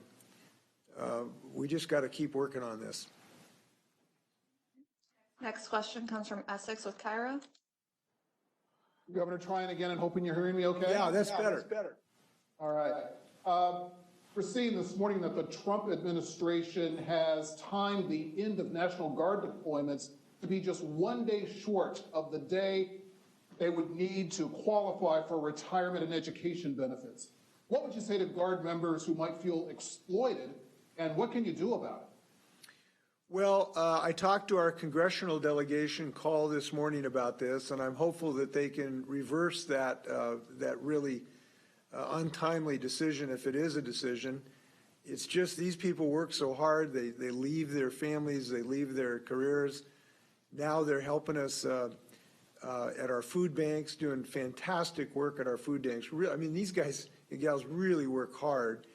we just got to keep working on this. Next question comes from Essex with Kyra. Governor, trying again and hoping you're hearing me okay? Yeah, that's better. All right. We're seeing this morning that the Trump administration has timed the end of National Guard deployments to be just 1 day short of the day they would need to qualify for retirement and education benefits. What would you say to Guard members who might feel exploited, and what can you do about it? Well, I talked to our congressional delegation call this morning about this, and I'm hopeful that they can reverse that really untimely decision, if it is a decision. It's just these people work so hard. They leave their families, they leave their careers. Now they're helping us at our food banks, doing fantastic work at our food banks. I mean, these guys and gals really work hard.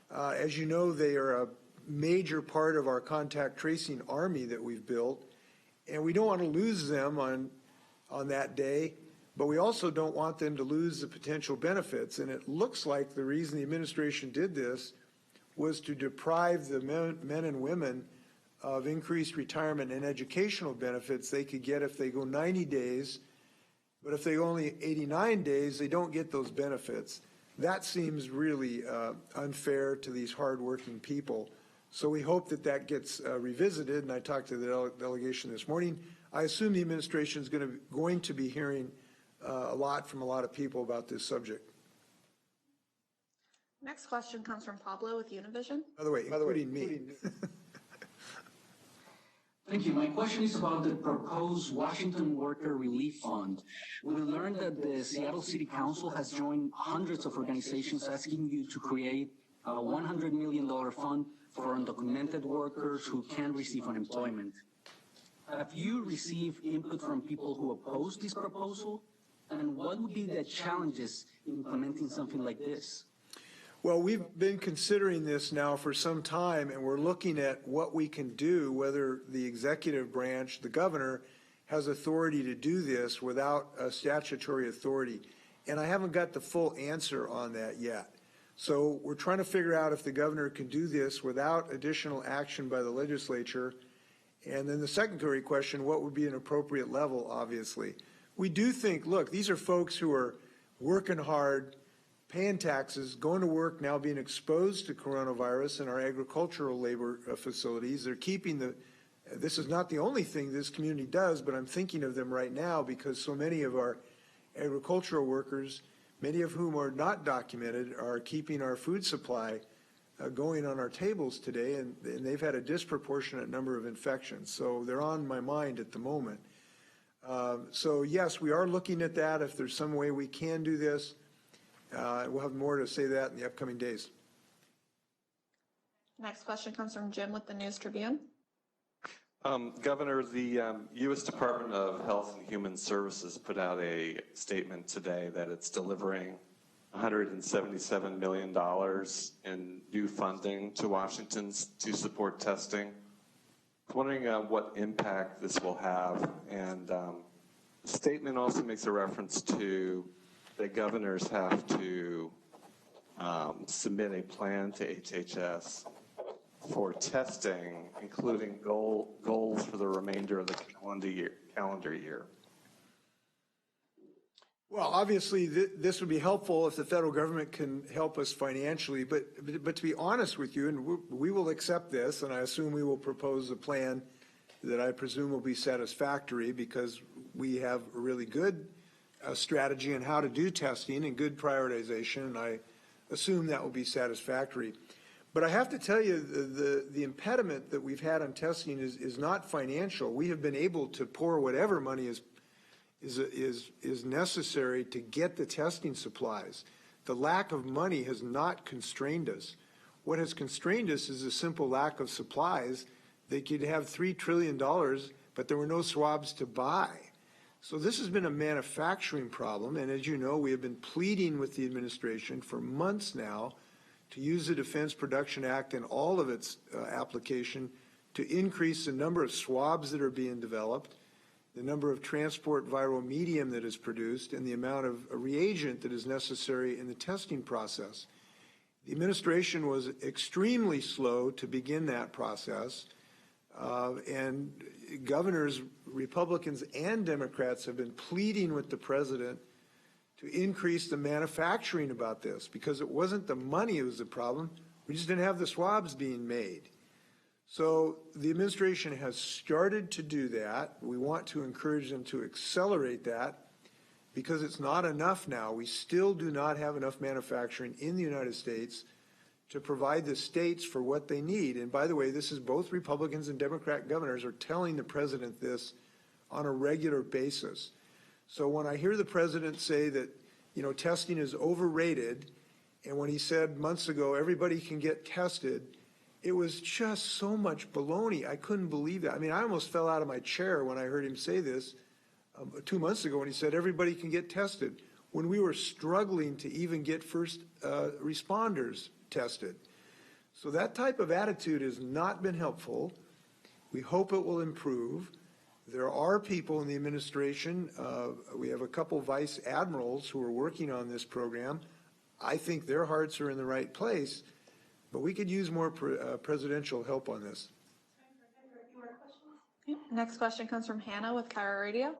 As you know, they are a major part of our contact tracing army that we've built, and we don't want to lose them on that day, but we also don't want them to lose the potential benefits. And it looks like the reason the administration did this was to deprive the men and women of increased retirement and educational benefits they could get if they go 90 days, but if they go only 89 days, they don't get those benefits. That seems really unfair to these hardworking people. So we hope that that gets revisited, and I talked to the delegation this morning. I assume the administration is going to be hearing a lot from a lot of people about this subject. Next question comes from Pablo with Univision. By the way, including me. Thank you. My question is about the proposed Washington Worker Relief Fund. We learned that the Seattle City Council has joined hundreds of organizations asking you to create a $100 million fund for undocumented workers who can receive unemployment. Have you received input from people who oppose this proposal? And what would be the challenges in implementing something like this? Well, we've been considering this now for some time, and we're looking at what we can do, whether the executive branch, the governor, has authority to do this without a statutory authority. And I haven't got the full answer on that yet. So we're trying to figure out if the governor can do this without additional action by the legislature. And then the secondary question, what would be an appropriate level, obviously. We do think, look, these are folks who are working hard, paying taxes, going to work, now being exposed to coronavirus in our agricultural labor facilities. They're keeping this is not the only thing this community does, but I'm thinking of them right now because so many of our agricultural workers, many of whom are not documented, are keeping our food supply going on our tables today, and they've had a disproportionate number of infections. So they're on my mind at the moment. So yes, we are looking at that. If there's some way we can do this, we'll have more to say that in the upcoming days. Next question comes from Jim with the News Tribune. Governor, the U.S. Department of Health and Human Services put out a statement today that it's delivering $177 million in new funding to Washington to support testing. I'm wondering what impact this will have. And the statement also makes a reference to that governors have to submit a plan to HHS for testing, including goals for the remainder of the calendar year. Well, obviously, this would be helpful if the federal government can help us financially, but to be honest with you, and we will accept this, and I assume we will propose a plan that I presume will be satisfactory because we have a really good strategy on how to do testing and good prioritization, and I assume that will be satisfactory. But I have to tell you, the impediment that we've had on testing is not financial. We have been able to pour whatever money is necessary to get the testing supplies. The lack of money has not constrained us. What has constrained us is a simple lack of supplies. They could have $3 trillion, but there were no swabs to buy. So this has been a manufacturing problem, and as you know, we have been pleading with the administration for months now to use the Defense Production Act and all of its application to increase the number of swabs that are being developed, the number of transport viral medium that is produced, and the amount of reagent that is necessary in the testing process. The administration was extremely slow to begin that process, and governors, Republicans and Democrats, have been pleading with the president to increase the manufacturing about this because it wasn't the money that was the problem. We just didn't have the swabs being made. So the administration has started to do that. We want to encourage them to accelerate that because it's not enough now. We still do not have enough manufacturing in the United States to provide the states for what they need. And by the way, this is both Republicans and Democrat governors are telling the president this on a regular basis. So when I hear the president say that, you know, testing is overrated, and when he said months ago everybody can get tested, it was just so much baloney. I couldn't believe that. I mean, I almost fell out of my chair when I heard him say this 2 months ago when he said everybody can get tested, when we were struggling to even get first responders tested. So that type of attitude has not been helpful. We hope it will improve. There are people in the administration, we have a couple vice admirals who are working on this program. I think their hearts are in the right place, but we could use more presidential help on this. Next question comes from Hannah with Cairo Radio.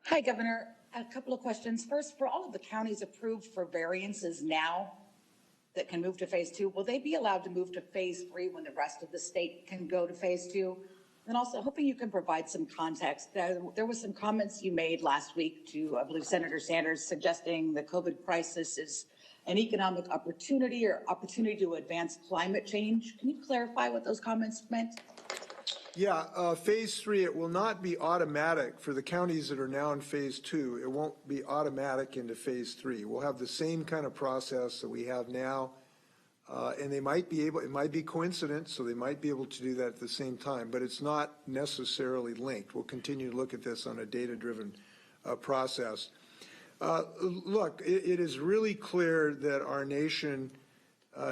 Hi, Governor. A couple of questions. First, for all of the counties approved for variances now that can move to phase 2, will they be allowed to move to phase 3 when the rest of the state can go to phase 2? And also, hoping you can provide some context. There was some comments you made last week to, I believe, Senator Sanders, suggesting the COVID crisis is an economic opportunity or opportunity to advance climate change. Can you clarify what those comments meant? Yeah, phase 3, it will not be automatic for the counties that are now in phase 2. It won't be automatic into phase 3. We'll have the same kind of process that we have now. And they might be able, it might be coincidence, so they might be able to do that at the same time, but it's not necessarily linked. We'll continue to look at this on a data-driven process. Look, it is really clear that our nation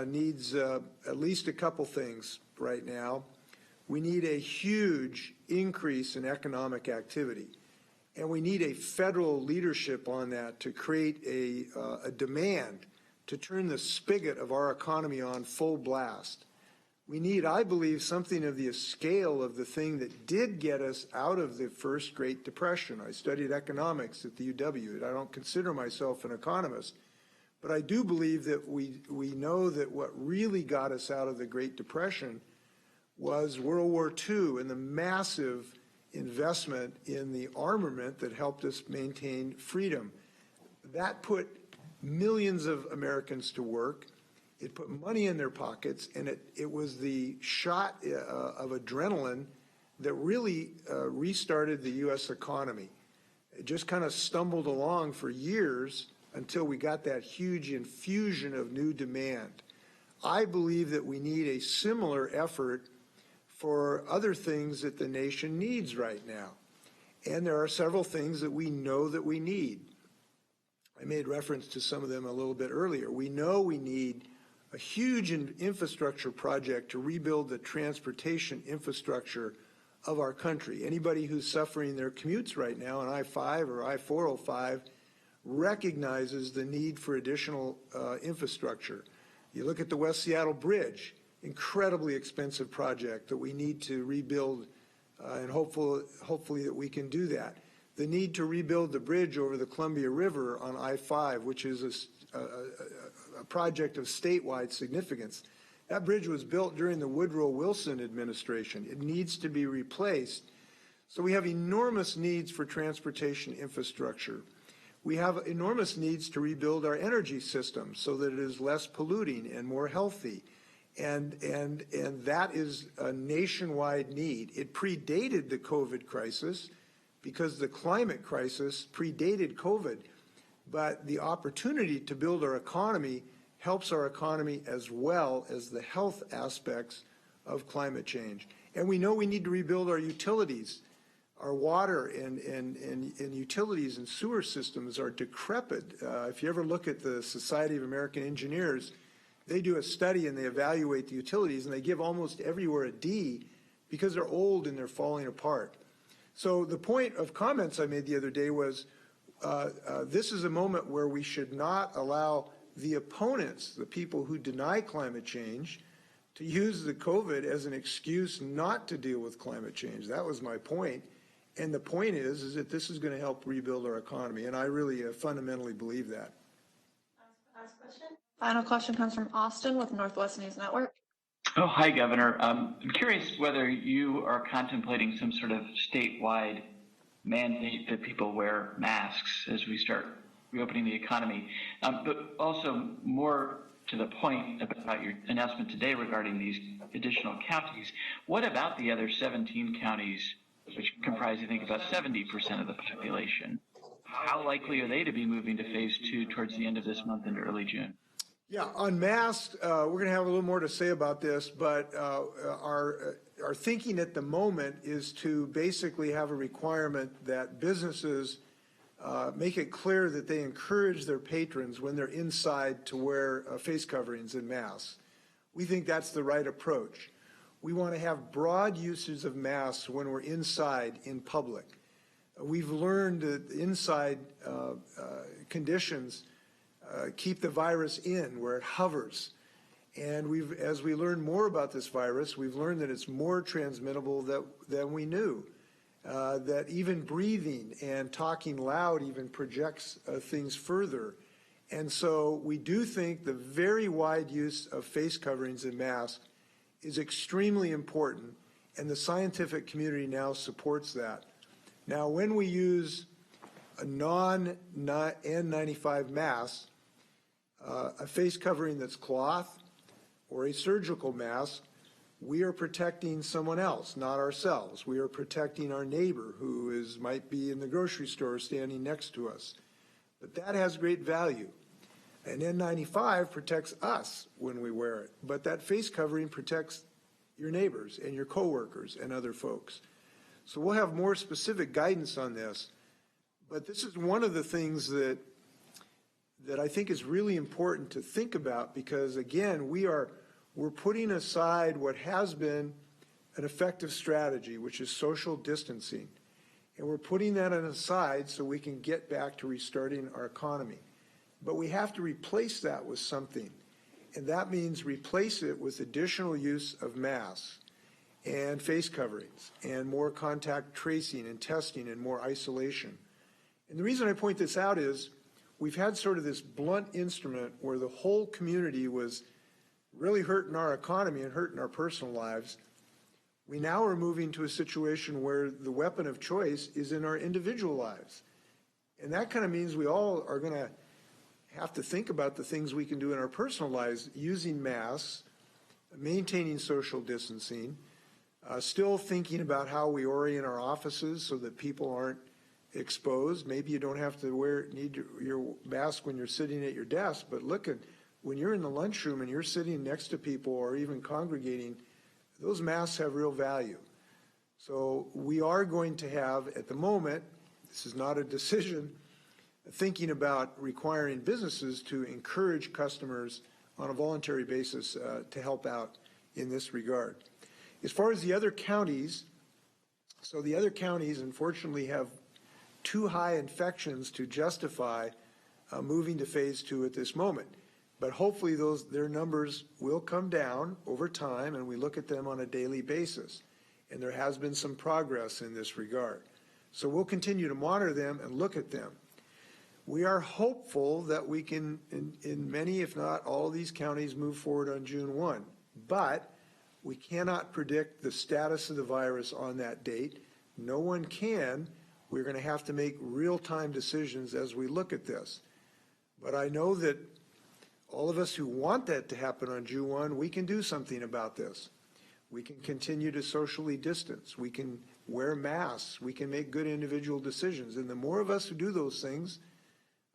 needs at least a couple things right now. We need a huge increase in economic activity, and we need a federal leadership on that to create a demand to turn the spigot of our economy on full blast. We need, I believe, something of the scale of the thing that did get us out of the first Great Depression. I studied economics at the UW. I don't consider myself an economist, but I do believe that we know that what really got us out of the Great Depression was World War II and the massive investment in the armament that helped us maintain freedom. That put millions of Americans to work. It put money in their pockets, and it was the shot of adrenaline that really restarted the U.S. economy. It just kind of stumbled along for years until we got that huge infusion of new demand. I believe that we need a similar effort for other things that the nation needs right now. And there are several things that we know that we need. I made reference to some of them a little bit earlier. We know we need a huge infrastructure project to rebuild the transportation infrastructure of our country. Anybody who's suffering their commutes right now on I-5 or I-405 recognizes the need for additional infrastructure. You look at the West Seattle Bridge, incredibly expensive project that we need to rebuild, and hopefully that we can do that. The need to rebuild the bridge over the Columbia River on I-5, which is a project of statewide significance. That bridge was built during the Woodrow Wilson administration. It needs to be replaced. So we have enormous needs for transportation infrastructure. We have enormous needs to rebuild our energy system so that it is less polluting and more healthy. And that is a nationwide need. It predated the COVID crisis because the climate crisis predated COVID. But the opportunity to build our economy helps our economy as well as the health aspects of climate change. And we know we need to rebuild our utilities. Our water and utilities and sewer systems are decrepit. If you ever look at the Society of American Engineers, they do a study and they evaluate the utilities and they give almost everywhere a D because they're old and they're falling apart. So the point of comments I made the other day was this is a moment where we should not allow the opponents, the people who deny climate change, to use the COVID as an excuse not to deal with climate change. That was my point. And the point is that this is going to help rebuild our economy. And I really fundamentally believe that. Last question. Final question comes from Austin with Northwest News Network. Oh, hi, Governor. I'm curious whether you are contemplating some sort of statewide mandate that people wear masks as we start reopening the economy. But also more to the point about your announcement today regarding these additional counties, what about the other 17 counties, which comprise, I think, about 70% of the population? How likely are they to be moving to phase 2 towards the end of this month into early June? Yeah, on masks, we're going to have a little more to say about this, but our thinking at the moment is to basically have a requirement that businesses make it clear that they encourage their patrons when they're inside to wear face coverings and masks. We think that's the right approach. We want to have broad uses of masks when we're inside in public. We've learned that inside conditions keep the virus in where it hovers. And as we learn more about this virus, we've learned that it's more transmittable than we knew. That even breathing and talking loud even projects things further. And so we do think the very wide use of face coverings and masks is extremely important, and the scientific community now supports that. Now, when we use a non-N95 mask, a face covering that's cloth or a surgical mask, we are protecting someone else, not ourselves. We are protecting our neighbor who might be in the grocery store standing next to us. But that has great value. An N95 protects us when we wear it, but that face covering protects your neighbors and your coworkers and other folks. So we'll have more specific guidance on this, but this is one of the things that I think is really important to think about because, again, we're putting aside what has been an effective strategy, which is social distancing, and we're putting that aside so we can get back to restarting our economy. But we have to replace that with something, and that means replace it with additional use of masks and face coverings and more contact tracing and testing and more isolation. And the reason I point this out is we've had sort of this blunt instrument where the whole community was really hurting our economy and hurting our personal lives. We now are moving to a situation where the weapon of choice is in our individual lives. And that kind of means we all are going to have to think about the things we can do in our personal lives, using masks, maintaining social distancing, still thinking about how we orient our offices so that people aren't exposed. Maybe you don't have to need your mask when you're sitting at your desk, but look at when you're in the lunchroom and you're sitting next to people or even congregating, those masks have real value. So we are going to have, at the moment, this is not a decision, thinking about requiring businesses to encourage customers on a voluntary basis to help out in this regard. As far as the other counties, so the other counties unfortunately have too high infections to justify moving to phase 2 at this moment. But hopefully their numbers will come down over time, and we look at them on a daily basis. And there has been some progress in this regard. So we'll continue to monitor them and look at them. We are hopeful that we can, in many, if not all of these counties, move forward on June 1. But we cannot predict the status of the virus on that date. No one can. We're going to have to make real-time decisions as we look at this. But I know that all of us who want that to happen on June 1, we can do something about this. We can continue to socially distance. We can wear masks. We can make good individual decisions. And the more of us who do those things,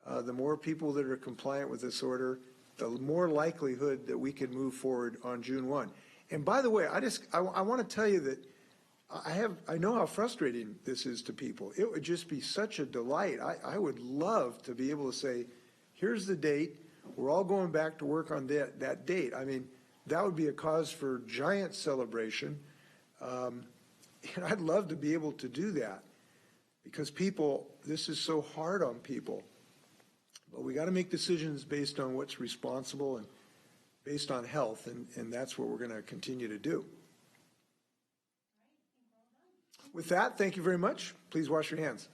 the more people that are compliant with this order, the more likelihood that we can move forward on June 1. And by the way, I want to tell you that I know how frustrating this is to people. It would just be such a delight. I would love to be able to say, here's the date. We're all going back to work on that date. I mean, that would be a cause for giant celebration. And I'd love to be able to do that because people, this is so hard on people. But we got to make decisions based on what's responsible and based on health, and that's what we're going to continue to do. With that, thank you very much. Please wash your hands.